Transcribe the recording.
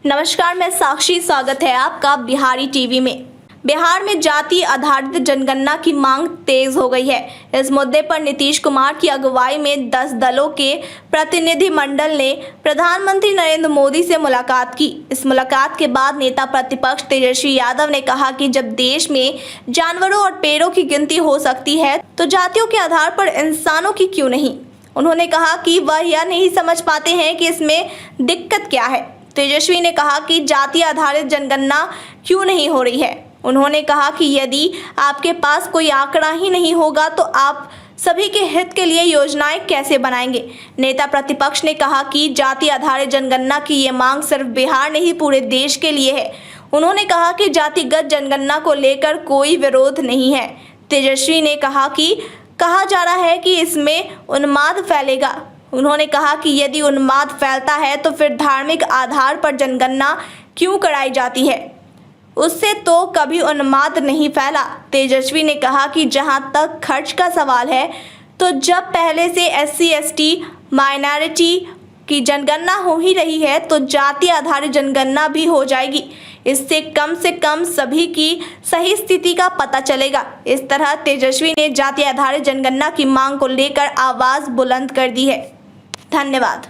नमस्कार, मैं साक्षी। स्वागत है आपका बिहारी टीवी में। बिहार में जाति आधारित जनगणना की मांग तेज हो गई है। इस मुद्दे पर नीतीश कुमार की अगुवाई में 10 दलों के प्रतिनिधिमंडल ने प्रधानमंत्री नरेंद्र मोदी से मुलाकात की। इस मुलाकात के बाद नेता प्रतिपक्ष तेजस्वी यादव ने कहा कि जब देश में जानवरों और पेड़ों की गिनती हो सकती है तो जातियों के आधार पर इंसानों की क्यों नहीं। उन्होंने कहा कि वह यह नहीं समझ पाते हैं कि इसमें दिक्कत क्या है। तेजस्वी ने कहा कि जाति आधारित जनगणना क्यों नहीं हो रही है। उन्होंने कहा कि यदि आपके पास कोई आंकड़ा ही नहीं होगा तो आप सभी के हित के लिए योजनाएं कैसे बनाएंगे। नेता प्रतिपक्ष ने कहा कि जाति आधारित जनगणना की ये मांग सिर्फ बिहार नहीं पूरे देश के लिए है। उन्होंने कहा कि जातिगत जनगणना को लेकर कोई विरोध नहीं है। तेजस्वी ने कहा कि कहा जा रहा है कि इसमें उन्माद फैलेगा। उन्होंने कहा कि यदि उन्माद फैलता है तो फिर धार्मिक आधार पर जनगणना क्यों कराई जाती है, उससे तो कभी उन्माद नहीं फैला। तेजस्वी ने कहा कि जहां तक खर्च का सवाल है तो जब पहले से SC ST माइनॉरिटी की जनगणना हो ही रही है तो जाति आधारित जनगणना भी हो जाएगी। इससे कम से कम सभी की सही स्थिति का पता चलेगा। इस तरह तेजस्वी ने जाति आधारित जनगणना की मांग को लेकर आवाज बुलंद कर दी है। धन्यवाद।